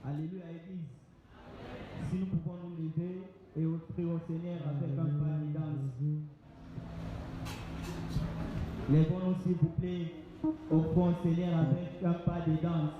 Alléluia, Église. Si nous pouvons nous lever et offrir au Seigneur avec un pas de danse. Lèvons-nous, s'il vous plaît, offrons au Seigneur avec un pas de danse.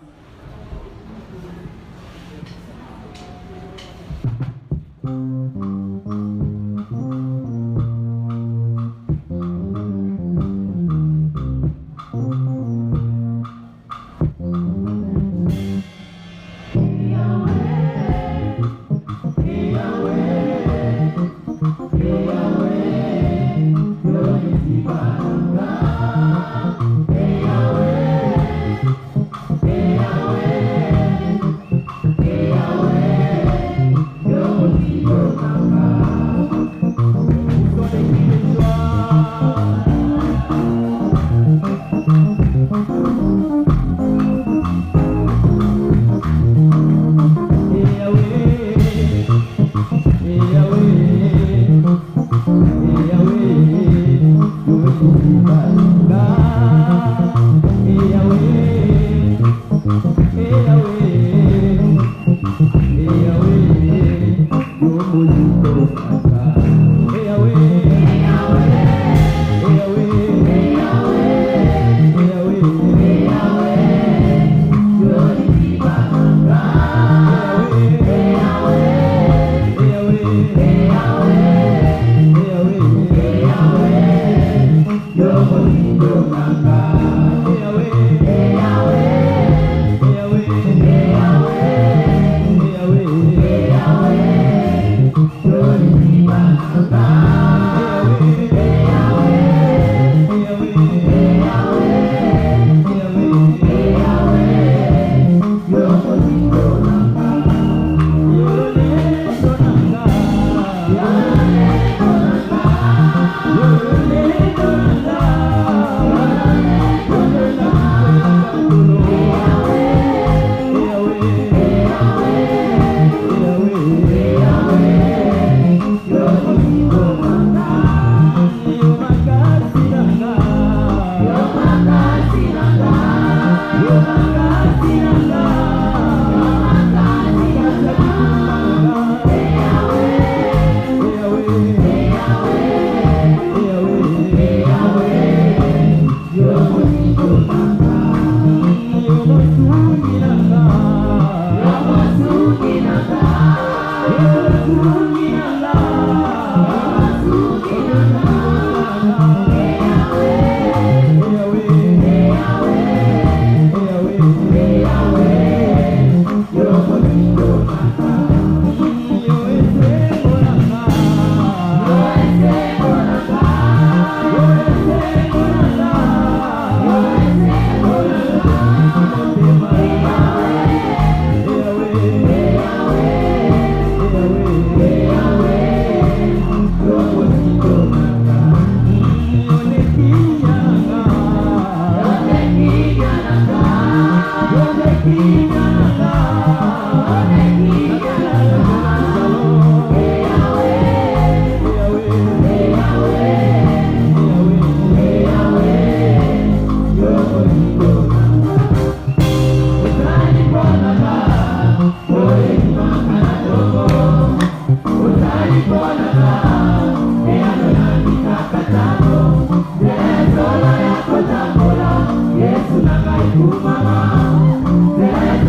Yes,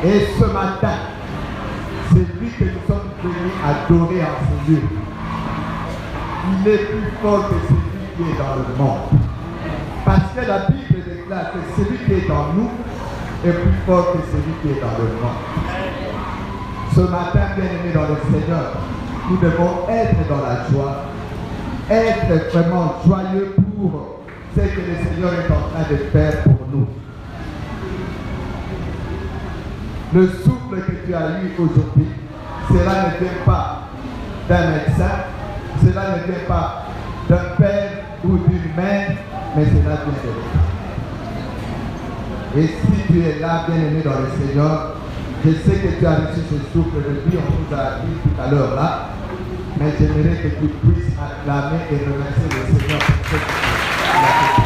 Et ce matin, c'est lui que nous sommes venus adorer en ce lieu. Il est plus fort que celui qui est dans le monde. Parce que la Bible déclare que celui qui est dans nous est plus fort que celui qui est dans le monde. Ce matin, bien-aimés dans le Seigneur, nous devons être dans la joie, être vraiment joyeux pour ce que le Seigneur est en train de faire pour nous. Le souffle que tu as eu aujourd'hui, cela ne vient pas d'un médecin, cela ne vient pas d'un père ou d'une mère, mais cela vient de Dieu. Et si tu es là, bien-aimé dans le Seigneur, je sais que tu as reçu ce souffle de vie, on vous a dit tout à l'heure là, mais j'aimerais que tu puisses acclamer et remercier le Seigneur pour ce que tu as fait.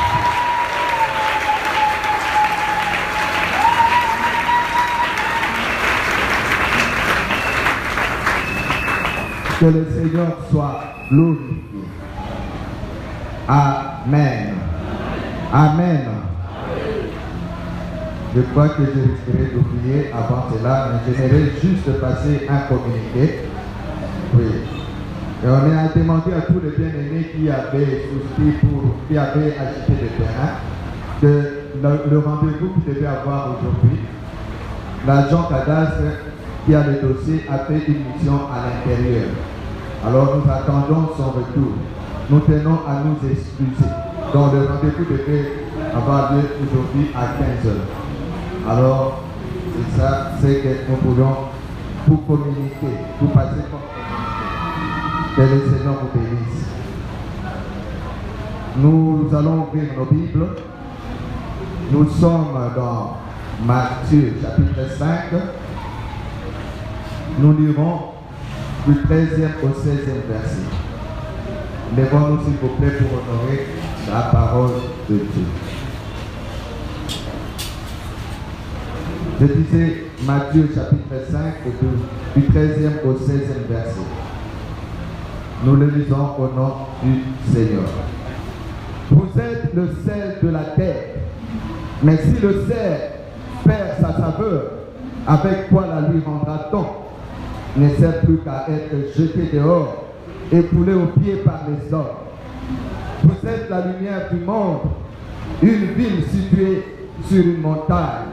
Que le Seigneur soit glorifié. Amen. Amen. Je crois que je risquerai d'oublier avant cela, mais j'aimerais juste passer un communiqué. Oui. Et on a demandé à tous les bien-aimés qui avaient souscrit qui avaient acheté des terrains, que le rendez-vous qu'ils devaient avoir aujourd'hui, l'agent cadastre qui a le dossier a fait une mission à l'intérieur. Alors nous attendons son retour. Nous tenons à nous excuser. Donc le rendez-vous devait avoir lieu aujourd'hui à 15h. Alors c'est ça, c'est que nous voulons vous communiquer, vous passer comme communiquer. Que le Seigneur vous bénisse. Nous allons ouvrir nos Bibles. Nous sommes dans Matthieu chapitre 5. Nous lirons du 13e au 16e verset. Lèvons-nous s'il vous plaît pour honorer la parole de Dieu. Je disais Matthieu chapitre 5 du 13e au 16e verset. Nous le lisons au nom du Seigneur. Vous êtes le sel de la terre, mais si le sel perd sa saveur, avec quoi la lui rendra-t-on? Ne sert plus qu'à être jeté dehors et foulé aux pieds par les hommes. Vous êtes la lumière du monde. Une ville située sur une montagne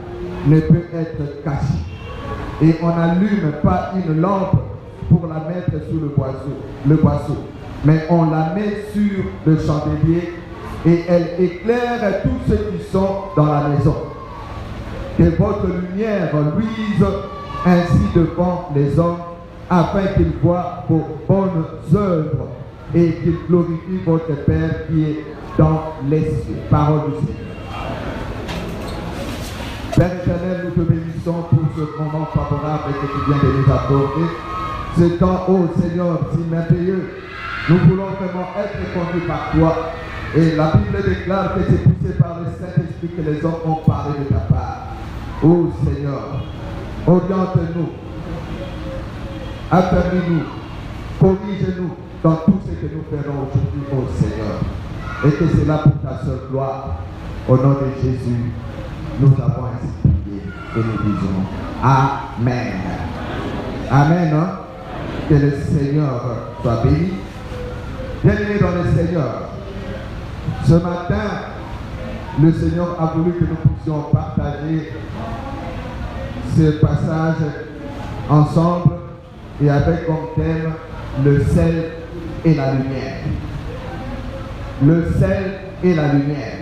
ne peut être cachée. Et on n'allume pas une lampe pour la mettre sous le boisseau, mais on la met sur le chandelier et elle éclaire tous ceux qui sont dans la maison. Que votre lumière luise ainsi devant les hommes, afin qu'ils voient vos bonnes œuvres et qu'il glorifie votre Père qui est dans les cieux. Parole du Seigneur. Père éternel, nous te bénissons pour ce moment favorable que tu viens de nous accorder. Ce temps, ô Seigneur, si merveilleux, nous voulons vraiment être conduits par toi. Et la Bible déclare que c'est poussé par le Saint-Esprit que les hommes ont parlé de ta part. Ô Seigneur, oriente-nous, affermis-nous, corrige-nous dans tout ce que nous ferons aujourd'hui, ô Seigneur. Et que c'est là pour ta seule gloire. Au nom de Jésus, nous avons ainsi prié et nous disons Amen. Amen. Hein? Que le Seigneur soit béni. Bienvenue dans le Seigneur. Ce matin, le Seigneur a voulu que nous puissions partager ce passage ensemble et avec comme thème le sel et la lumière. Le sel et la lumière.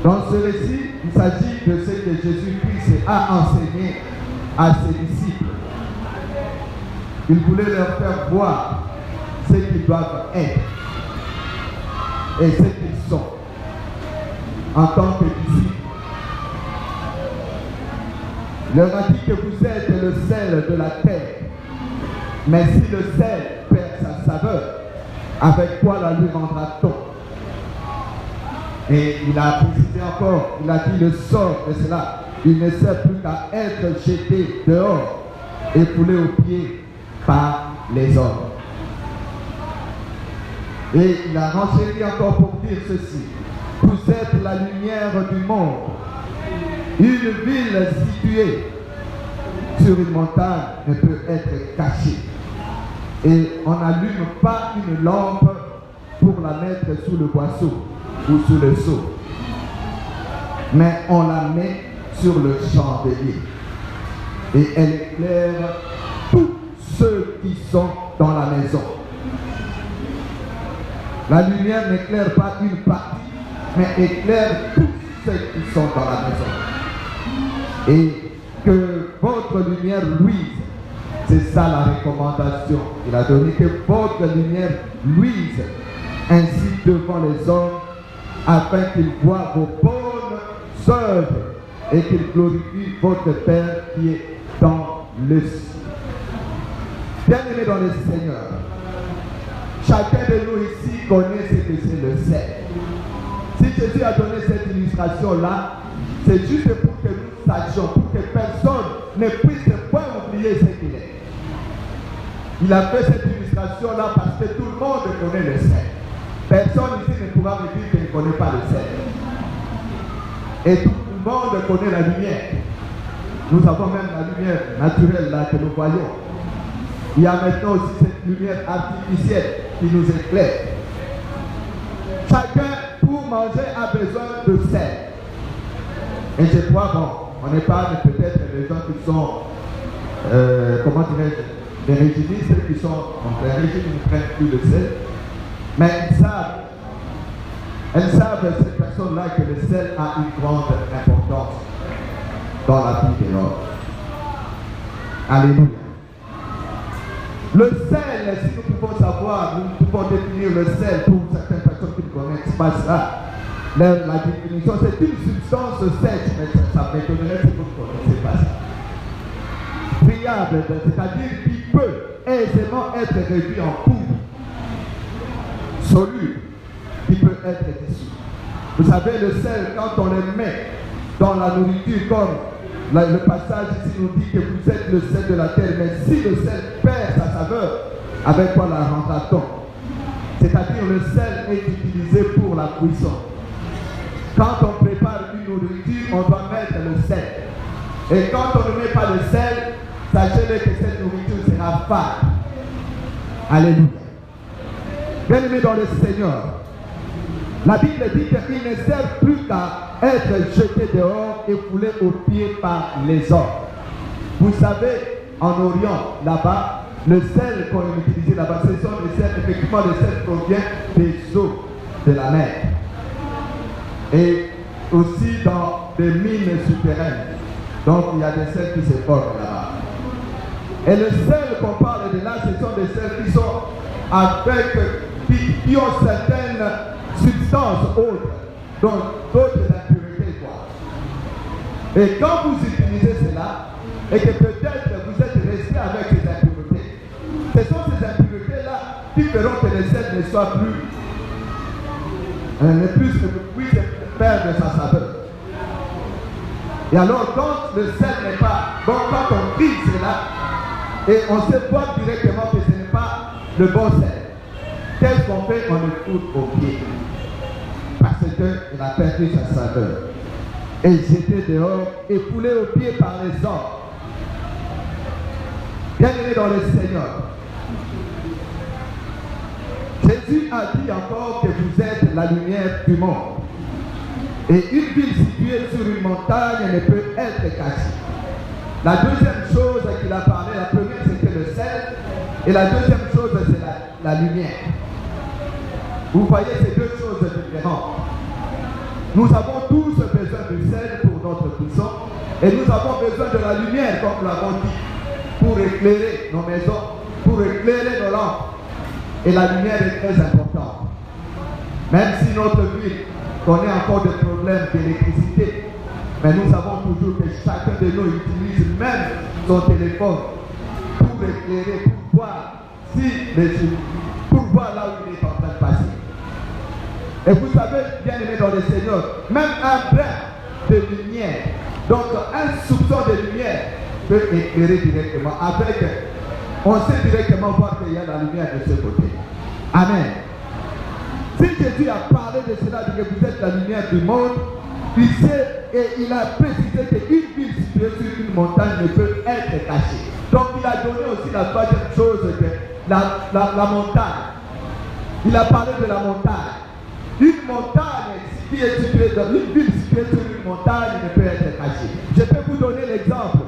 Dans ce récit, il s'agit de ce que Jésus-Christ a enseigné à ses disciples. Il voulait leur faire voir ce qu'ils doivent être et ce qu'ils sont en tant que disciples. Il leur a dit que vous êtes le sel de la terre. Mais si le sel perd sa saveur, avec quoi la lui rendra-t-on? Et il a précisé encore, il a dit le sort de cela. Il ne sert plus qu'à être jeté dehors et foulé aux pieds par les hommes. Et il a renchéri encore pour dire ceci. Vous êtes la lumière du monde. Une ville située sur une montagne ne peut être cachée. Et on n'allume pas une lampe pour la mettre sous le boisseau ou sous le seau. Mais on la met sur le chandelier. Et elle éclaire tous ceux qui sont dans la maison. La lumière n'éclaire pas une partie, mais éclaire tous ceux qui sont dans la maison. Et que votre lumière luise. C'est ça la recommandation. Il a donné que votre lumière luise ainsi devant les hommes, afin qu'ils voient vos bonnes œuvres et qu'ils glorifient votre Père qui est dans le ciel. Bien-aimés dans le Seigneur, chacun de nous ici connaît ce que c'est le sel. Si Jésus a donné cette illustration-là, c'est juste pour que nous sachions, pour que personne ne puisse pas oublier ce qu'il est. Il a fait cette illustration-là parce que tout le monde connaît le sel. Personne ici ne pourra me dire qu'il ne connaît pas le sel. Et tout le monde connaît la lumière. Nous avons même la lumière naturelle là que nous voyons. Il y a maintenant aussi cette lumière artificielle qui nous éclaire. Chacun, pour manger, a besoin de sel. Et je crois, bon, on épargne peut-être les gens qui sont, comment dirais-je, les régimistes qui sont en plein régime, ils ne prennent plus le sel. Mais elles savent, ces personnes-là, que le sel a une grande importance dans la vie de l'homme. Alléluia. Le sel, si nous pouvons savoir, nous pouvons définir le sel pour certaines personnes qui ne connaissent pas ça. La définition, c'est une substance sèche, mais ça m'étonnerait si vous ne connaissez pas ça. Friable, c'est-à-dire qui peut aisément être réduit en poudre, soluble, qui peut être dissous. Vous savez, le sel, quand on le met dans la nourriture, comme le passage ici nous dit que vous êtes le sel de la terre, mais si le sel perd sa saveur, avec quoi la rendra-t-on? C'est-à-dire le sel est utilisé pour la cuisson. Quand on prépare une nourriture, on doit mettre le sel. Et quand on ne met pas le sel, sachez-le que cette nourriture sera fade. Alléluia. Bien-aimés dans le Seigneur, la Bible dit qu'il ne sert plus qu'à être jeté dehors et foulé aux pieds par les hommes. Vous savez, en Orient, là-bas, le sel qu'on utilise là-bas, ce sont des sels, effectivement, le sel provient des eaux de la mer. Et aussi dans des mines souterraines. Donc il y a des sels qui se forment là-bas. Et le sel qu'on parle de là, ce sont des sels qui sont qui ont certaines substances autres, donc d'autres impuretés, quoi. Et quand vous utilisez cela, et que peut-être vous êtes resté avec ces impuretés, ce sont ces impuretés-là qui feront que le sel ne soit plus, ne puisse perdre sa saveur. Et alors, quand le sel n'est pas bon, quand on prie cela, et on se voit directement que ce n'est pas le bon sel, qu'est-ce qu'on fait? On le fout au pied. Parce qu'il a perdu sa saveur. Et jeté dehors et foulé au pied par les hommes. Bien-aimés dans le Seigneur, Jésus a dit encore que vous êtes la lumière du monde. Et une ville située sur une montagne ne peut être cachée. La deuxième chose qu'il a parlé, la première c'était le sel, et la deuxième chose c'est la lumière. Vous voyez ces deux choses différentes. Nous avons tous besoin du sel pour notre cuisson, et nous avons besoin de la lumière, comme nous l'avons dit, pour éclairer nos maisons, pour éclairer nos lampes. Et la lumière est très importante. Même si notre ville connaît encore des problèmes d'électricité, mais nous savons toujours que chacun de nous utilise même son téléphone pour éclairer, pour voir là où il est en train de passer. Et vous savez, bien aimé dans le Seigneur, même un brin de lumière, donc un soupçon de lumière peut éclairer directement. On sait directement voir qu'il y a la lumière de ce côté. Amen. Si Jésus a parlé de cela, de que vous êtes la lumière du monde, il sait et il a précisé qu'une ville située sur une montagne ne peut être cachée. Donc il a donné aussi la troisième chose, que la montagne. Il a parlé de la montagne. Une montagne qui est située dans une ville située sur une montagne ne peut être cachée. Je peux vous donner l'exemple.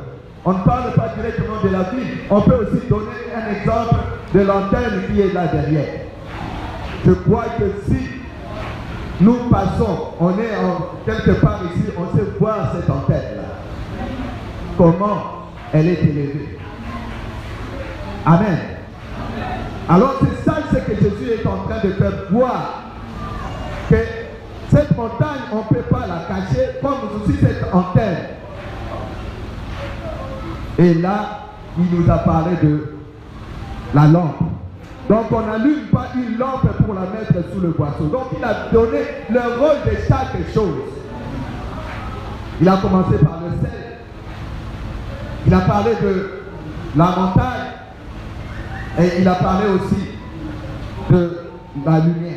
On ne parle pas directement de la ville. On peut aussi donner un exemple de l'antenne qui est là derrière. Je crois que si nous passons, on est quelque part ici, on sait voir cette antenne-là. Comment elle est élevée. Amen. Alors c'est ça ce que Jésus est en train de faire voir. Que cette montagne, on ne peut pas la cacher, comme aussi cette antenne. Et là, il nous a parlé de la lampe. Donc on n'allume pas une lampe pour la mettre sous le boisseau. Donc il a donné le rôle de chaque chose. Il a commencé par le sel. Il a parlé de la montagne. Et il a parlé aussi de la lumière.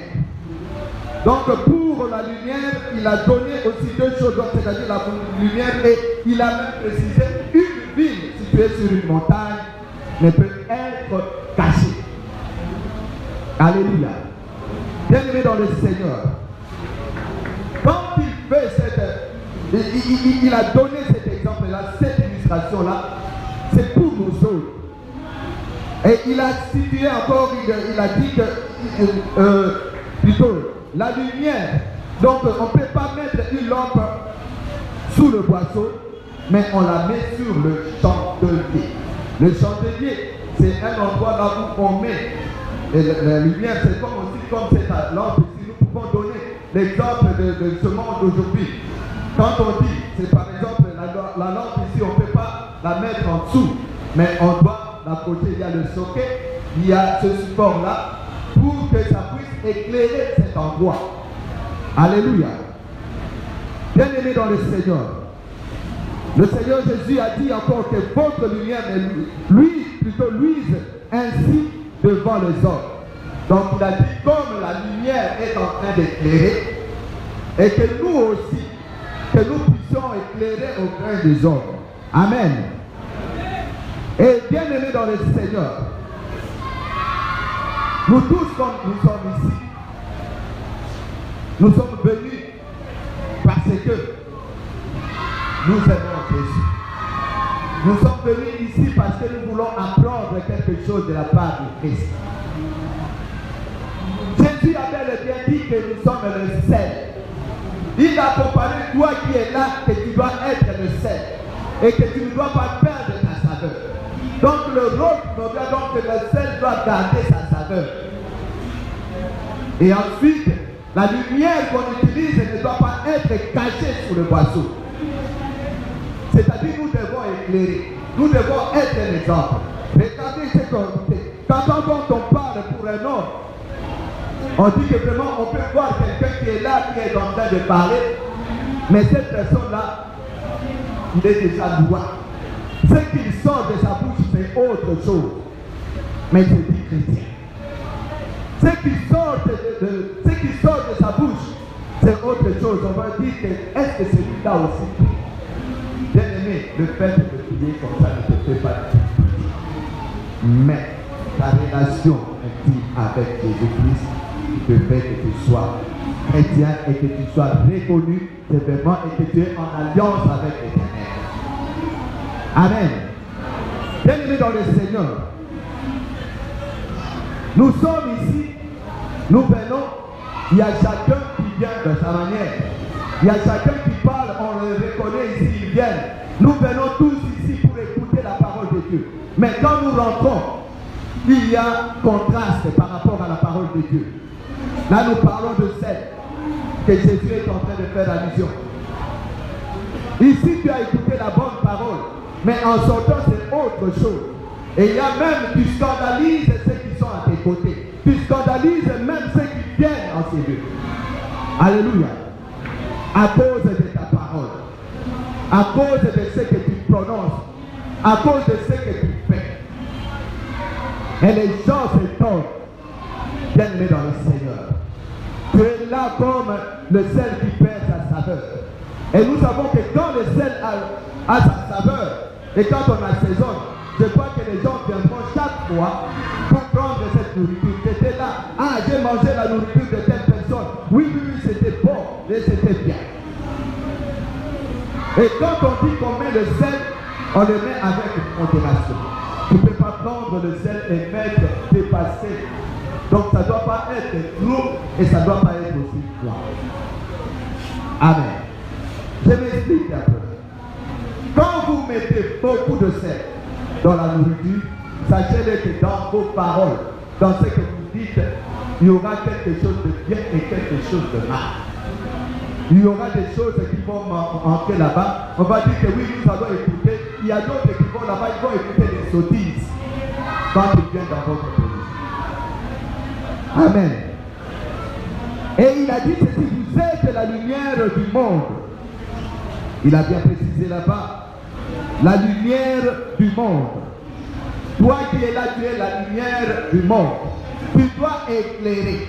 Donc pour la lumière, il a donné aussi deux choses, c'est-à-dire la lumière, et il a même précisé une ville située sur une montagne ne peut être cachée. Alléluia. Bien-aimé dans le Seigneur, quand il fait il a donné cet exemple-là, cette illustration-là, c'est pour nous autres. Et il a situé encore, il a dit que, plutôt, la lumière, donc on ne peut pas mettre une lampe sous le boisseau, mais on la met sur le chandelier. Le chandelier, c'est un endroit là où on met la lumière, c'est comme aussi comme cette lampe ici. Nous pouvons donner l'exemple de ce monde d'aujourd'hui. Quand on dit, c'est par exemple la lampe ici, on ne peut pas la mettre en dessous, mais on doit la côté, il y a le socket, il y a ce support là, pour que ça puisse éclairer cet endroit. Alléluia. Bien-aimés dans le Seigneur Jésus a dit encore que votre lumière luise ainsi devant les hommes. Donc il a dit, comme la lumière est en train d'éclairer, et que nous aussi, que nous puissions éclairer au grain des hommes. Amen. Et bien-aimés dans le Seigneur, nous tous comme nous sommes ici, nous sommes venus parce que nous aimons Jésus. Nous sommes venus ici parce que nous voulons apprendre quelque chose de la part de Christ. Jésus avait bien dit que nous sommes le sel. Il a comparé toi qui es là que tu dois être le sel et que tu ne dois pas perdre ta saveur. Donc le rôle, donc le sel doit garder sa saveur. Et ensuite, la lumière qu'on utilise ne doit pas être cachée sous le boisseau. C'est-à-dire nous devons éclairer. Nous devons être un exemple. Regardez ce qu'on fait. Quand on parle pour un homme, on dit que vraiment on peut voir quelqu'un qui est là, qui est en train de parler, mais cette personne-là, il est déjà loin. Ce qu'il sort de sa bouche, c'est autre chose. Mais c'est dit chrétien. Ce qui sort de sa bouche, c'est autre chose. On va dire que est-ce que celui-là aussi? Bien aimé, le fait de prier comme ça ne te fait pas de prier. Mais ta relation intime avec Jésus-Christ te fait que tu sois chrétien et que tu sois reconnu vraiment et que tu es en alliance avec l'Éternel. Amen. Bien aimé dans le Seigneur, nous sommes ici, nous venons, il y a chacun qui vient de sa manière. Il y a chacun qui parle, on le reconnaît ici, ils viennent. Nous venons tous ici pour écouter la parole de Dieu. Mais quand nous rentrons, il y a contraste par rapport à la parole de Dieu. Là, nous parlons de celle que Jésus est en train de faire allusion. Ici, tu as écouté la bonne parole, mais en sortant, c'est autre chose. Et il y a même, tu scandalises ceux qui sont à tes côtés. Tu scandalises même ceux qui viennent en ces lieux. Alléluia. À cause de ta parole, à cause de ce que tu prononces, à cause de ce que tu fais. Et les gens s'étonnent, bien aimés dans le Seigneur. Tu es là comme le sel qui perd sa saveur. Et nous savons que quand le sel a sa saveur, et quand on assaisonne, je crois que les gens viendront chaque fois pour prendre cette nourriture. Tu étais là, ah, j'ai mangé la nourriture de telle personne. Oui, c'était bon, et c'était bien. Et quand on dit qu'on met le sel, on le met avec modération. Tu ne peux pas prendre le sel et mettre dépassé. Donc ça ne doit pas être trop et ça ne doit pas être aussi froid. Amen. Je m'explique un peu. Quand vous mettez beaucoup de sel dans la nourriture, sachez-le que dans vos paroles, dans ce que vous dites, il y aura quelque chose de bien et quelque chose de mal. Il y aura des choses qui vont entrer là-bas. On va dire que oui, nous allons écouter. Il y a d'autres qui vont là-bas, ils vont écouter des sottises quand ils viennent dans votre pays. Amen. Et il a dit ceci, vous êtes la lumière du monde. Il a bien précisé là-bas, la lumière du monde. Toi qui es là, tu es la lumière du monde. Tu dois éclairer.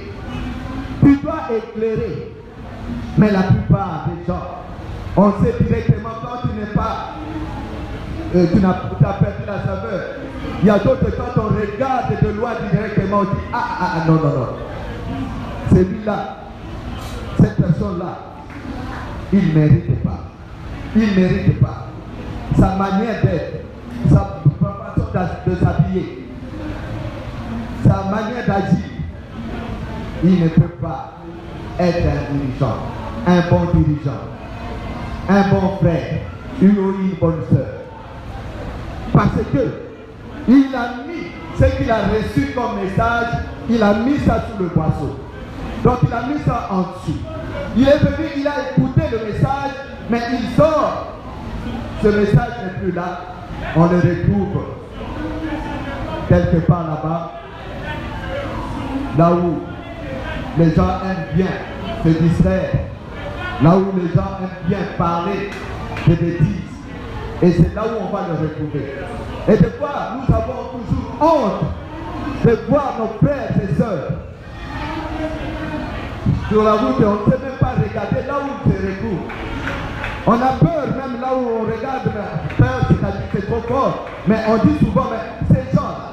Tu dois éclairer. Mais la plupart des gens, on sait directement quand tu n'es pas, tu as perdu la saveur. Il y a d'autres, quand on regarde de loin directement, on dit non. Celui-là, cette personne-là, il ne mérite pas. Il ne mérite pas. Sa manière d'être, sa façon de s'habiller, sa manière d'agir, il ne peut pas être un dirigeant, un bon dirigeant, un bon frère, une bonne soeur. Parce que il a mis ce qu'il a reçu comme message, il a mis ça sous le boisseau. Donc il a mis ça en dessous. Il est venu, il a écouté le message, mais il sort. Ce message n'est plus là. On le retrouve quelque part là-bas, là où les gens aiment bien se distraire, là où les gens aiment bien parler de bêtises. Et c'est là où on va le retrouver. Et des fois, nous avons toujours honte de voir nos frères et sœurs sur la route et on ne sait même pas regarder là où ils se retrouvent. On a peur même là où on regarde, mais peur, c'est-à-dire que c'est trop fort. Mais on dit souvent, mais ces gens-là,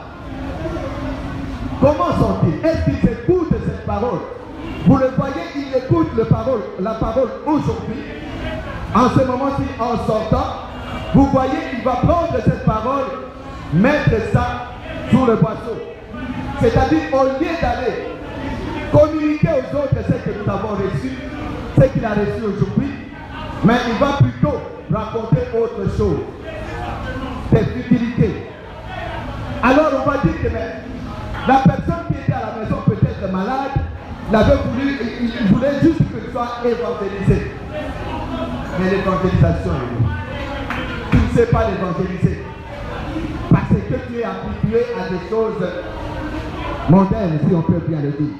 comment sont-ils? Est-ce qu'ils écoutent cette parole? Vous le voyez, ils écoutent la parole aujourd'hui. En ce moment-ci, en sortant, vous voyez, il va prendre cette parole, mettre ça sur le boisseau. C'est-à-dire, au lieu d'aller communiquer aux autres ce que nous avons reçu, ce qu'il a reçu aujourd'hui, mais il va plutôt raconter autre chose, des futilités. Alors on va dire que la personne qui était à la maison peut être malade, il voulait juste que tu sois évangélisé. Mais l'évangélisation est où? Tu ne sais pas l'évangéliser. Parce que tu es habitué à des choses mondaines, si on peut bien le dire.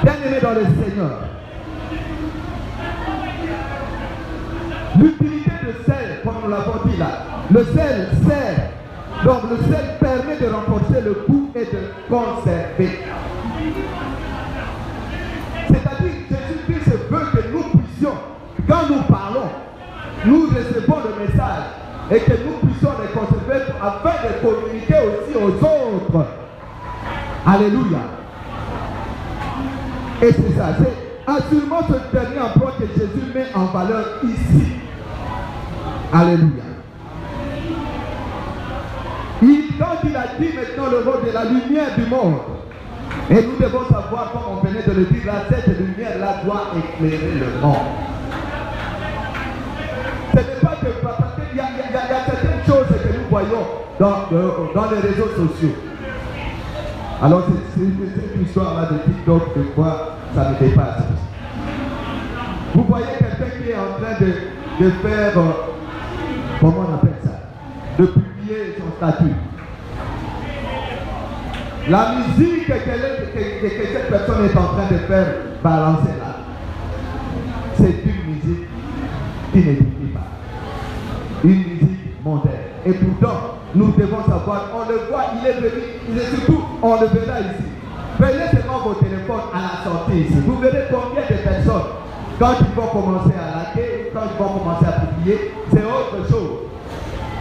Bien-aimé dans le Seigneur, l'utilité de sel, comme nous l'avons dit là, le sel sert. Donc le sel permet de renforcer le goût et de conserver. C'est-à-dire que Jésus-Christ veut que nous puissions, quand nous parlons, nous recevons le message et que nous puissions les conserver afin de communiquer aussi aux autres. Alléluia. Et c'est ça, c'est assurément ce dernier emploi que Jésus met en valeur ici. Alléluia. Quand il a dit maintenant le rôle de la lumière du monde, et nous devons savoir, comme on venait de le dire, là, cette lumière-là doit éclairer le monde. Ce n'est pas que parce qu'il y a certaines choses que nous voyons dans les réseaux sociaux. Alors c'est une histoire-là de TikTok, de quoi ça me dépasse. Vous voyez quelqu'un qui est en train de faire, comment on appelle ça, de publier son statut. La musique que cette personne est en train de faire balancer là, c'est une musique qui n'édifie pas. Une musique mondaine. Et pourtant, nous devons savoir, on le voit, il est venu, et surtout, on le verra ici. Prenez seulement vos téléphones à la sortie ici. Vous verrez combien de personnes, quand ils vont commencer à laquer, quand ils vont commencer à publier, c'est autre chose.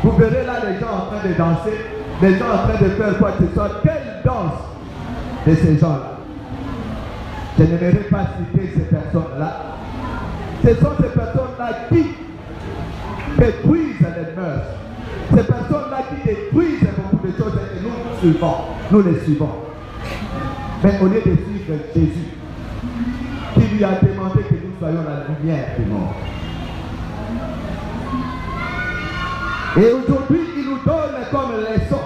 Vous verrez là les gens en train de danser, les gens en train de faire quoi que ce soit. Quelle danse de ces gens-là? Je n'aimerais pas citer ces personnes-là. Ce sont ces personnes-là qui détruisent les mœurs. Ces personnes-là qui détruisent beaucoup de choses et nous les suivons. Mais au lieu de suivre Jésus, qui lui a demandé que nous soyons la lumière du monde. Et aujourd'hui, il nous donne comme leçon.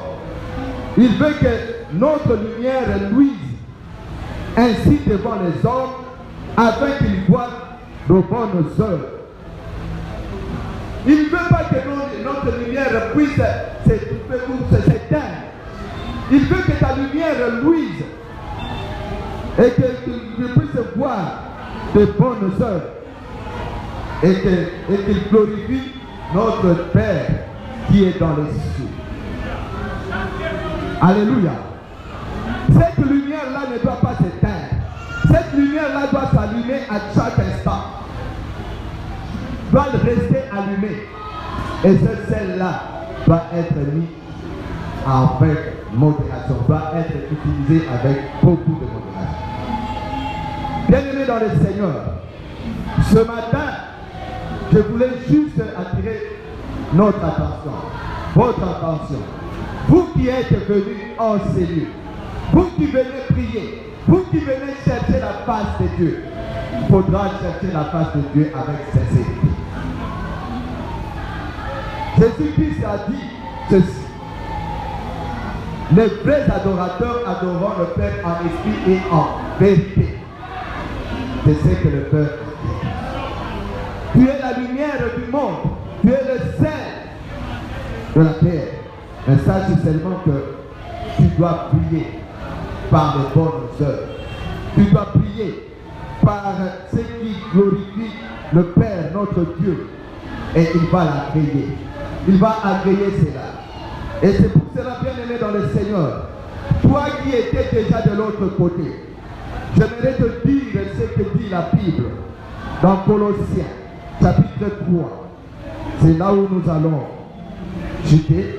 Il veut que notre lumière luise ainsi devant les hommes, afin qu'ils voient nos bonnes œuvres. Il ne veut pas que notre lumière puisse s'éteindre. Il veut que ta lumière luise et qu'il puisse voir de bonnes œuvres et qu'il glorifie notre Père qui est dans les cieux. Alléluia. Cette lumière-là ne doit pas s'éteindre. Cette lumière-là doit s'allumer à chaque instant. Doit rester allumée. Et celle-là doit être mise avec modération. Doit être utilisée avec beaucoup de modération. Bien-aimés dans le Seigneur, ce matin, je voulais juste attirer notre attention, votre attention. Vous qui êtes venus en ces lieux, vous qui venez prier, vous qui venez chercher la face de Dieu, il faudra chercher la face de Dieu avec sincérité. Jésus-Christ a dit ceci: les vrais adorateurs adoreront le Père en esprit et en vérité. C'est ce que le Père dit. Tu es la lumière du monde, tu es le sel de la terre. Mais sache seulement que tu dois prier par les bonnes œuvres. Tu dois prier par ce qui glorifie le Père, notre Dieu. Et il va l'agréer. Il va agréer cela. Et c'est pour cela, bien-aimé dans le Seigneur, toi qui étais déjà de l'autre côté, j'aimerais te dire ce que dit la Bible dans Colossiens, chapitre 3. C'est là où nous allons jeter.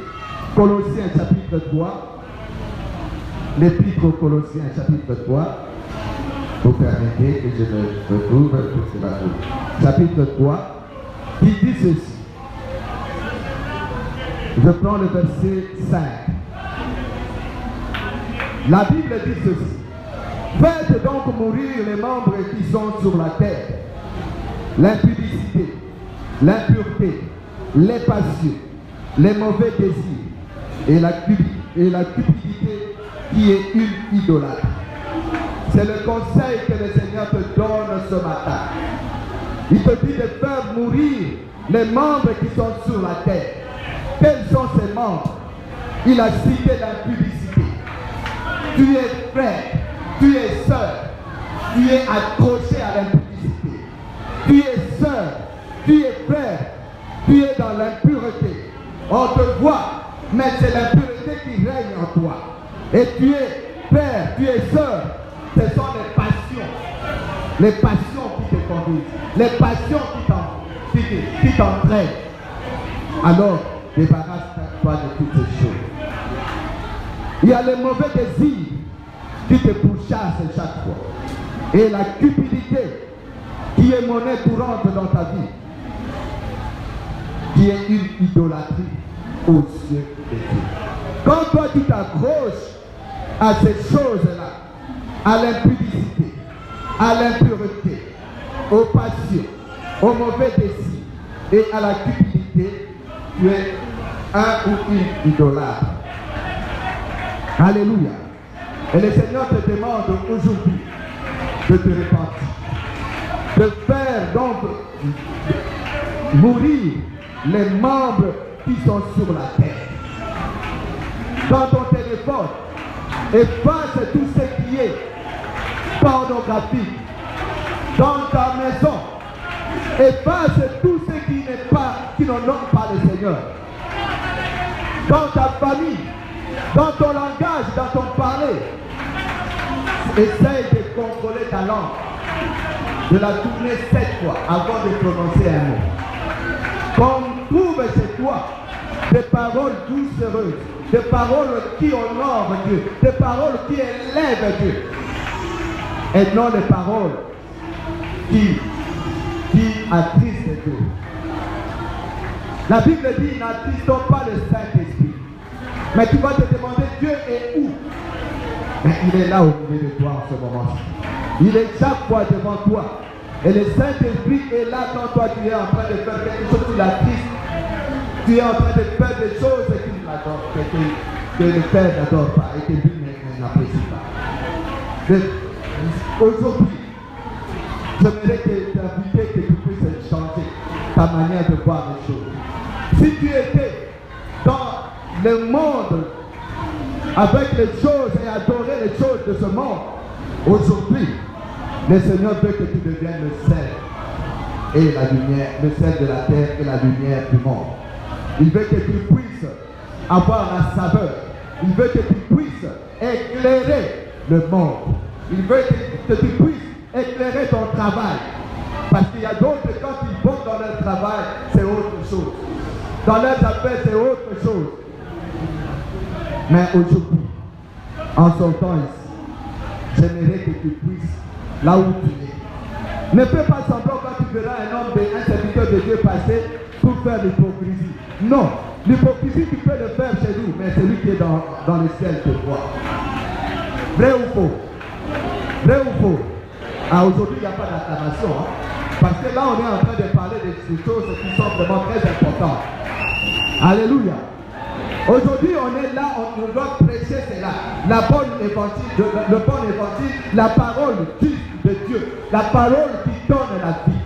Colossiens chapitre 3, l'épître aux Colossiens chapitre 3, vous permettez que je me retrouve pour cela. Chapitre 3, qui dit ceci. Je prends le verset 5. La Bible dit ceci: faites donc mourir les membres qui sont sur la terre, l'impudicité, l'impureté, les passions, les mauvais désirs et la cupidité qui est une idolâtre. C'est le conseil que le Seigneur te donne ce matin. Il te dit de faire mourir les membres qui sont sur la terre. Quels sont ces membres? Il a cité l'impudicité. Tu es frère, tu es sœur, tu es accroché à l'impudicité. Tu es sœur, tu es frère, tu es dans l'impureté. On te voit, mais c'est l'impureté qui règne en toi. Et tu es frère, tu es sœur. Ce sont les passions. Les passions qui te conduisent. Les passions qui t'entraînent. Alors, débarrasse-toi de toutes ces choses. Il y a les mauvais désirs qui te pourchassent chaque fois. Et la cupidité qui est monnaie courante dans ta vie. Qui est une idolâtrie aux yeux de Dieu. Quand toi tu t'accroches à ces choses-là, à l'impudicité, à l'impureté, aux passions, aux mauvais désirs et à la cupidité, tu es un ou une idolâtre. Alléluia. Et le Seigneur te demande aujourd'hui de te repentir, de faire donc mourir les membres qui sont sur la terre. Dans ton téléphone, efface tout ce qui est pornographique. Dans ta maison, efface tout ce qui n'est pas, qui n'honore pas le Seigneur. Dans ta famille, dans ton langage, dans ton parler, essaye de contrôler ta langue, de la tourner 7 fois avant de prononcer un mot. Qu'on trouve chez toi des paroles doucereuses, des paroles qui honorent Dieu, des paroles qui élèvent Dieu, et non les paroles qui attristent Dieu. La Bible dit, n'attristons pas le Saint-Esprit. Mais tu vas te demander, Dieu est où? Mais il est là au milieu de toi en ce moment. Il est chaque fois devant toi. Et le Saint-Esprit est là quand toi tu es en train de faire quelque chose qui l'attriste. Tu es en train de faire des choses que le Père n'adore pas et que lui n'apprécie pas. Aujourd'hui, j'aimerais t'inviter que tu puisses changer ta manière de voir les choses. Si tu étais dans le monde avec les choses et adorer les choses de ce monde, aujourd'hui, le Seigneur veut que tu deviennes le sel et la lumière, le sel de la terre et la lumière du monde. Il veut que tu puisses avoir la saveur. Il veut que tu puisses éclairer le monde. Il veut que tu puisses éclairer ton travail. Parce qu'il y a d'autres, quand ils vont dans leur travail, c'est autre chose. Dans leurs affaires, c'est autre chose. Mais aujourd'hui, en sortant ici, j'aimerais que tu puisses, là où tu es, ne fais pas semblant quand tu verras un serviteur de Dieu passer pour faire l'hypocrisie. Non, l'hypocrisie tu peux le faire chez nous, mais celui qui est dans le ciel te voit. Vrai ou faux? Vrai ou faux? Ah, aujourd'hui, il n'y a pas d'acclamation. Hein? Parce que là, on est en train de parler de choses qui sont vraiment très importantes. Alléluia. Aujourd'hui, on est là, on doit prêcher cela. La bonne évangile, le bon évangile, la parole juste de Dieu, la parole qui donne la vie.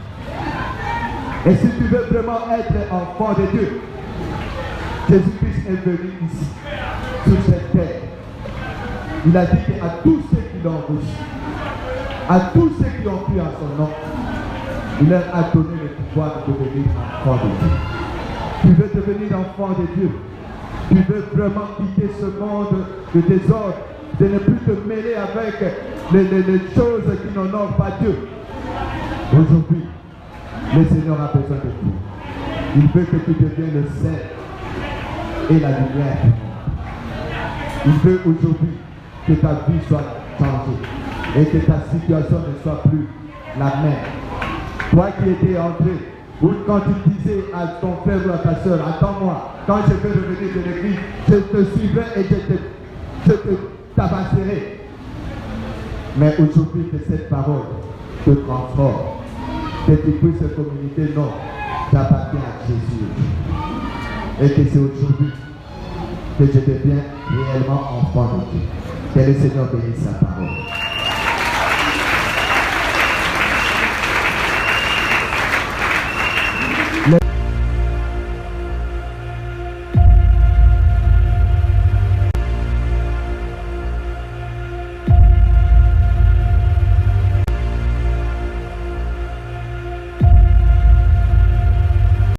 Et si tu veux vraiment être enfant de Dieu, Jésus-Christ est venu ici, sur cette terre. Il a dit à tous ceux qui l'ont reçu, à tous ceux qui ont cru en son nom, il leur a donné le pouvoir de devenir enfant de Dieu. Tu veux devenir enfant de Dieu. Tu veux vraiment quitter ce monde de désordre, de ne plus te mêler avec les choses qui n'honorent pas Dieu. Aujourd'hui, le Seigneur a besoin de toi. Il veut que tu deviennes le sel et la lumière du monde. Il veut aujourd'hui que ta vie soit changée et que ta situation ne soit plus la même. Toi qui étais entré, ou quand tu disais à ton frère ou à ta soeur, attends-moi, quand je vais revenir de l'église, je te suivrai et je te tabasserai. Mais aujourd'hui, que cette parole te transforme, que tu puisses communiquer, non, j'appartiens à Jésus. Et que c'est aujourd'hui que je deviens réellement enfant de Dieu. Que le Seigneur bénisse sa parole.